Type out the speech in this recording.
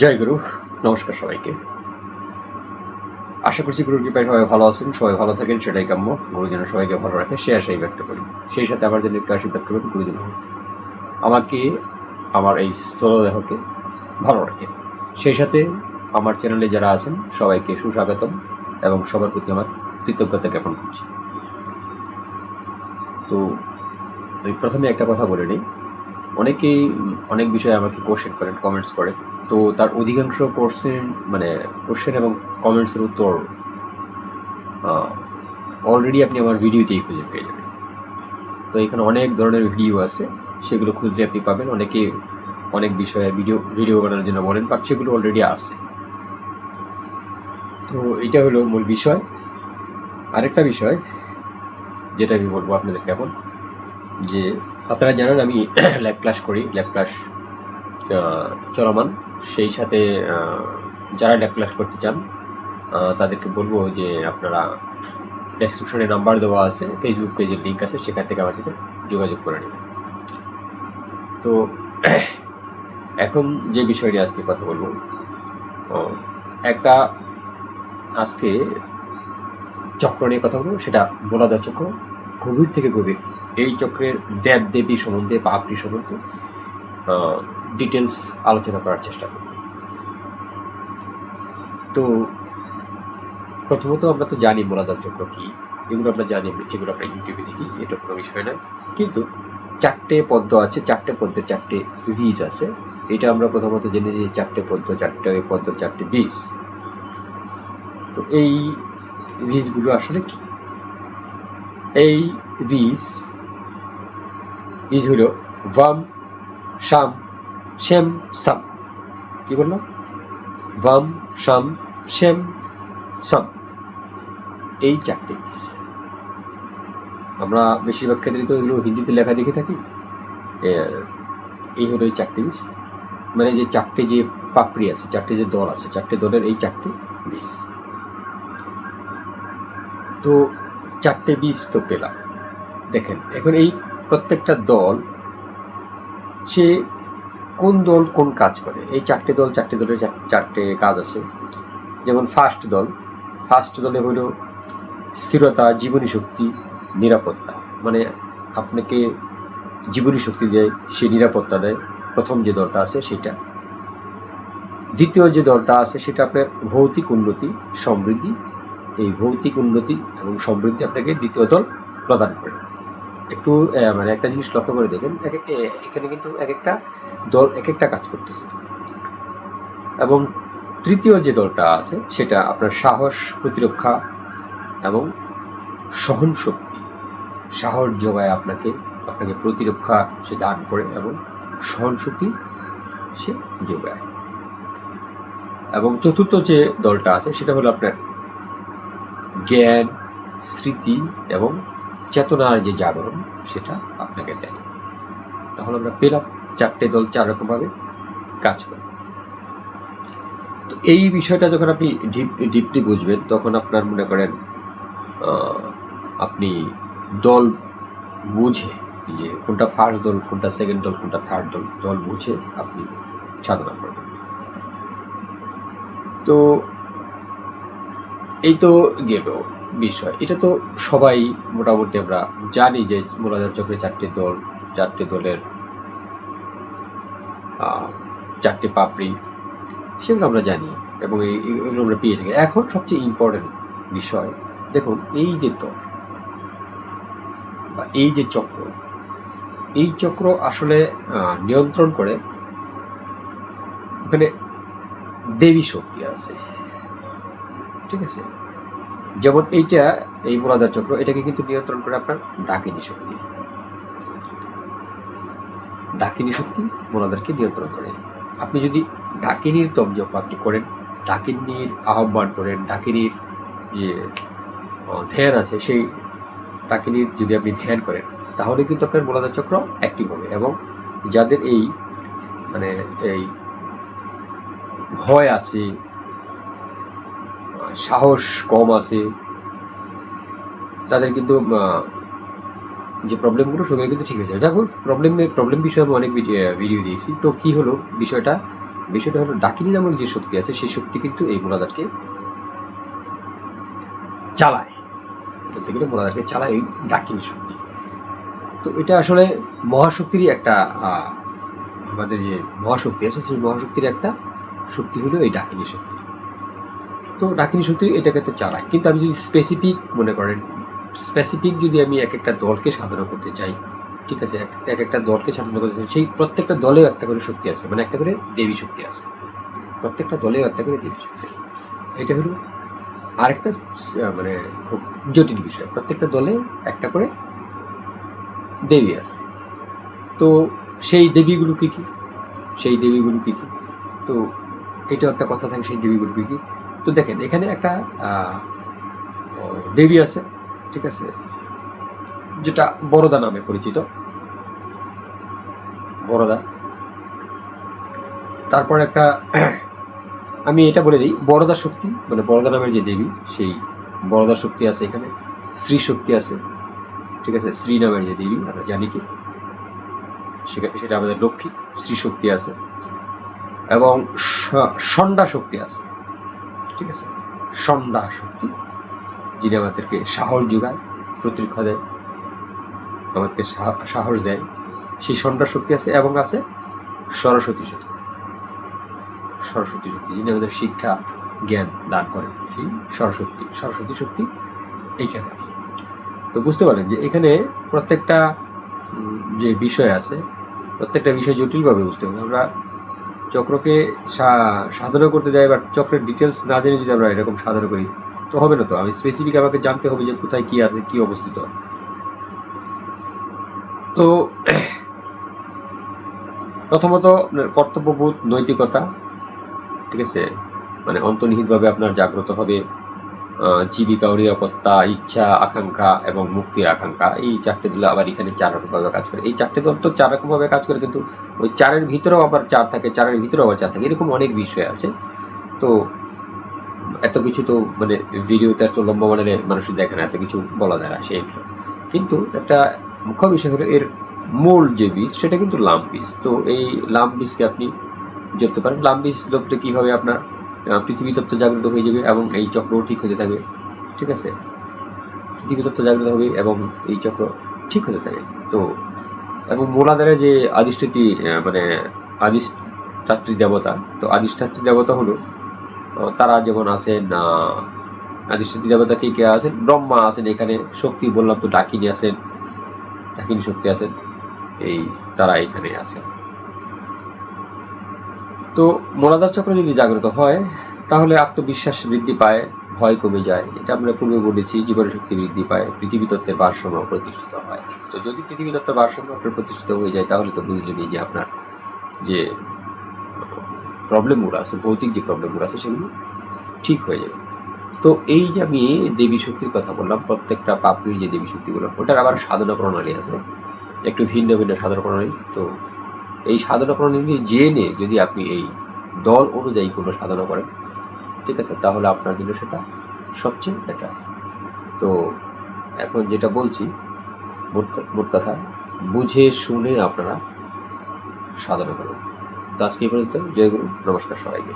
জয় গুরু। নমস্কার সবাইকে। আশা করছি গুরুর কৃপায় সবাই ভালো আছেন, সবাই ভালো থাকেন, সেটাই কাম্য। গুরু যেন সবাইকে ভালো রাখে সে আশাই ব্যক্ত করি। সেই সাথে আমার জন্য একটু আশীর্বাদ করবেন গুরু যেন আমাকে, আমার এই স্থলদেহকে ভালো রাখে। সেই সাথে আমার চ্যানেলে যারা আছেন সবাইকে সুস্বাগতম এবং সবার প্রতি আমার কৃতজ্ঞতা জ্ঞাপন করছি। তো আমি প্রথমে একটা কথা বলে নিই, অনেকেই অনেক বিষয়ে আমাকে কোশ্চেন করেন, কমেন্টস করেন। তো তার অধিকাংশ কোশ্চেন এবং কমেন্টসের উত্তর অলরেডি আপনি আমার ভিডিওতেই খুঁজে পেয়ে যাবেন। তো এখানে অনেক ধরনের ভিডিও আছে, সেগুলো খুঁজলে আপনি পাবেন। অনেকে অনেক বিষয়ে ভিডিও বানানোর জন্য বলেন, বাট সেগুলো অলরেডি আছে। তো এটা হলো মূল বিষয়। আরেকটা বিষয় যেটা আমি বলবো আপনাদেরকে এখন, যে আপনারা জানেন আমি ল্যাব ক্লাস করি, ল্যাব ক্লাস চলমান। সেই সাথে যারা ল্যাব ক্লাস করতে চান তাদেরকে বলবো যে আপনারা ডেসক্রিপশনে নাম্বার দেওয়া আছে, ফেসবুক পেজের লিঙ্ক আছে, সেখান থেকে আমার সাথে যোগাযোগ করে নেবেন। তো এখন যে বিষয়টি আজকে কথা বলবো, একটা আজকে চক্র নিয়ে কথা বলবো, সেটা মূলাধার চক্র। গভীর থেকে গভীর এই চক্রের দেব দেবী সম্বন্ধে বা আপনি সম্বন্ধে ডিটেলস আলোচনা করার চেষ্টা করব। তো প্রথমত আমরা তো জানি মূলাধার চক্র কি, এগুলো আমরা জানি, এগুলো আমরা ইউটিউবে দেখি, এটা কোনো বিষয় না। কিন্তু চারটে পদ্ম আছে, চারটে পদ্মের চারটে বীজ আছে। এটা আমরা প্রথমত জেনে যে চারটে পদ্ম, চারটে বীজ। তো এই বীজগুলো আসলে কি? এই বীজ হলো ভাম, শাম, শ্যাম, সাম। কি বললাম? ভাম, শাম, শ্যাম, সাম। এই চারটে বীজ আমরা বেশিরভাগ ক্ষেত্রে তো এগুলো হিন্দিতে লেখা দেখে থাকি। এই হলো এই চারটে বীজ, মানে যে চারটে যে পাপড়ি আছে, চারটে যে দল আছে, চারটে দলের এই চারটে বীজ। তো চারটে বীজ তো পেলাম। দেখেন এখন এই প্রত্যেকটা দল, সে কোন দল কোন কাজ করে। এই চারটে দলের চারটে কাজ আছে। যেমন ফার্স্ট দলে হলো স্থিরতা, জীবনী শক্তি, নিরাপত্তা। মানে আপনাকে জীবনী শক্তি দেয়, সে নিরাপত্তা দেয়। প্রথম যে দলটা আছে সেটা। দ্বিতীয় যে দলটা আছে সেটা আপনার ভৌতিক উন্নতি, সমৃদ্ধি। এই ভৌতিক উন্নতি এবং সমৃদ্ধি আপনাকে দ্বিতীয় দল প্রদান করে। একটু একটা জিনিস লক্ষ্য করে দেখেন, এখানে কিন্তু এক একটা দল এক একটা কাজ করতেছে। এবং তৃতীয় যে দলটা আছে সেটা আপনার সাহস, প্রতিরক্ষা এবং সহন শক্তি। সাহস যোগায় আপনাকে প্রতিরক্ষা সে দান করে এবং সহন শক্তি সে যোগায়। এবং চতুর্থ যে দলটা আছে সেটা হলো আপনার জ্ঞান, স্মৃতি এবং চেতনার যে জাগরণ, সেটা আপনাকে দেয়। তাহলে আমরা পেলাম চারটে দল চার রকমভাবে কাজ করে। তো এই বিষয়টা যখন আপনি ডিপলি বুঝবেন, তখন আপনার মনে করেন আপনি দল বুঝে, যে কোনটা ফার্স্ট দল, কোনটা সেকেন্ড দল, কোনটা থার্ড দল বুঝে আপনি সাধনা করবেন। তো এই তো গেল বিষয়। এটা তো সবাই মোটামুটি আমরা জানি যে মূলাধার চক্রে চারটে দলের চারটে পাপড়ি, সেগুলো আমরা জানি এবং এগুলো আমরা পেয়ে থাকি। এখন সবচেয়ে ইম্পর্টেন্ট বিষয় দেখুন, এই যে দল বা এই যে চক্র, এই চক্র আসলে নিয়ন্ত্রণ করে, ওখানে দেবী শক্তি আছে। ঠিক আছে? যেমন এই মূলাধার চক্র, এটাকে কিন্তু নিয়ন্ত্রণ করে আপনার ডাকিনী শক্তি। ডাকিনী শক্তি মূলাধারকে নিয়ন্ত্রণ করে। আপনি যদি ডাকিনীর তপ আপনি করেন, ডাকিনীর আহ্বান করেন, ডাকিনীর যে ধ্যান আছে, সেই ডাকিনীর যদি আপনি ধ্যান করেন, তাহলে কিন্তু আপনার মূলাধার চক্র অ্যাক্টিভ হবে। এবং যাদের এই ভয় আছে, সাহস কম আছে, তাদের কিন্তু যে প্রবলেমগুলো সেগুলো কিন্তু ঠিক হয়ে যায়। দেখো প্রবলেম বিষয়ে আমি অনেক ভিডিও দিয়েছি। তো কি হলো বিষয়টা, বিষয়টা হলো ডাকিনী নামক যে শক্তি আছে সেই শক্তি কিন্তু এই মূলাধারকে চালায়, বলতে গেলে মূলাধারকে চালায় এই ডাকিনী শক্তি। তো এটা আসলে মহাশক্তিরই একটা আমাদের যে মহাশক্তি আছে সেই মহাশক্তির একটা শক্তি হলো এই ডাকিনী শক্তি। তো ডাকিনী শক্তি এটাকে তো চালায়, কিন্তু আমি যদি স্পেসিফিক মনে করেন, স্পেসিফিক যদি আমি এক একটা দলকে সাধনা করতে চাই, ঠিক আছে, এক একটা দলকে সাধনা করতে চাই, সেই প্রত্যেকটা দলেও একটা করে শক্তি আছে, মানে একটা করে দেবী শক্তি আছে, প্রত্যেকটা দলেও একটা করে দেবী শক্তি আছে। এটা হলো আরেকটা মানে খুব জটিল বিষয়, প্রত্যেকটা দলে একটা করে দেবী আছে। তো সেই দেবীগুলো কী কী, সেই দেবীগুলো কী কী, তো এটাও একটা কথা থাকে, সেই দেবীগুলো কী কী। তো দেখেন এখানে একটা দেবী আছে, ঠিক আছে, যেটা বরদা নামে পরিচিত, বরদা। তারপর একটা আমি এটা বলে দিই, বরদা শক্তি মানে বরদা নামের যে দেবী, সেই বরদা শক্তি আছে এখানে, শ্রী শক্তি আছে, ঠিক আছে, শ্রী নামের যে দেবী আমরা জানি কি সেটা আমাদের লক্ষ্মী, শ্রী শক্তি আছে, এবং ষণ্ডা শক্তি আছে, ঠিক আছে, ষণ্ডা শক্তি, যিনি আমাদেরকে সাহস যোগায়, প্রতিরক্ষা দেয়, আমাদেরকে সাহস দেয়, সেই ষণ্ডা শক্তি আছে। এবং আছে সরস্বতী শক্তি, সরস্বতী শক্তি, যিনি আমাদের শিক্ষা জ্ঞান দান করেন, সেই সরস্বতী শক্তি এইখানে আছে। তো বুঝতে পারলেন যে এখানে প্রত্যেকটা যে বিষয় আছে, প্রত্যেকটা বিষয় জটিলভাবে বুঝতে হবে। আমরা চক্রকে সাধনা করতে যাই, বা চক্রের ডিটেলস না জেনে যদি আমরা এরকম সাধনা করি তো হবে না। তো আমি স্পেসিফিক আমাকে জানতে হবে যে কোথায় কী আছে, কী অবস্থিত। তো প্রথমত কর্তব্যবোধ, নৈতিকতা, ঠিক আছে, মানে অন্তর্নিহিতভাবে আপনার জাগ্রত হবে জীবিকা ও নিরাপত্তা, ইচ্ছা, আকাঙ্ক্ষা এবং মুক্তির আকাঙ্ক্ষা। এই চারটে দল আবার এখানে 4 রকমভাবে কাজ করে। এই চারটে দল তো 4 রকমভাবে কাজ করে, কিন্তু ওই 4-এর ভিতরেও আবার 4 থাকে, 4-এর ভিতরেও আবার 4 থাকে, এরকম অনেক বিষয় আছে। তো এত কিছু তো মানে ভিডিওতে এত লম্বা বানালে মানুষ দেখে না, এত কিছু বলা যায় না সেইগুলো। কিন্তু একটা মুখ্য বিষয় হলো এর মূল যে বীজ সেটা কিন্তু লাম বীজ। তো এই লাম বীজকে আপনি জপতে পারেন। লাম বীজ জপতে কী হবে, আপনার পৃথিবী তত্ত্ব জাগ্রত হয়ে যাবে এবং এই চক্রও ঠিক হতে থাকবে, ঠিক আছে, পৃথিবী তত্ত্ব জাগ্রত হবে এবং এই চক্র ঠিক হতে থাকে। তো এবং মূলাধারে যে আদিষ্ঠৃতি মানে আদিষ্ঠাত্রী দেবতা, তো আদিষ্ঠাত্রী দেবতা হলো তারা যেমন আছেন, আদিষ্ঠাত্রী দেবতা কে আছেন, ব্রহ্মা আছেন এখানে, শক্তি বললাম তো ডাকিনী আছেন, ডাকিনী শক্তি আছেন, এই তারা এখানে আছেন। তো মূলাধার চক্র যদি জাগ্রত হয় তাহলে আত্মবিশ্বাস বৃদ্ধি পায়, ভয় কমে যায়, এটা আমরা পূর্বে বলেছি, জীবনের শক্তি বৃদ্ধি পায়, পৃথিবী তত্ত্বের ভারসাম্য প্রতিষ্ঠিত হয়। তো যদি পৃথিবী তত্ত্বের ভারসাম্য আপনার প্রতিষ্ঠিত হয়ে যায় তাহলে তো বুঝলেনই যে আপনার যে প্রবলেমগুলো আছে, ভৌতিক যে প্রবলেমগুলো আছে সেগুলো ঠিক হয়ে যাবে। তো এই যে আমি দেবী শক্তির কথা বললাম, প্রত্যেকটা পাপড়ির যে দেবী শক্তিগুলো, ওটার আবার সাধনা প্রণালী আছে, একটু ভিন্ন ভিন্ন সাধনা প্রণালী। তো এই সাধনা প্রণালী জেনে যদি আপনি এই দল অনুযায়ী কোনো সাধনা করেন, ঠিক আছে, তাহলে আপনার জন্য সেটা সবচেয়ে বেটার। তো এখন যেটা বলছি, মোট কথা বুঝে শুনে আপনারা সাধনা করুন। তো আজকে এই পর্যন্ত। জয় গুরু, নমস্কার সবাইকে।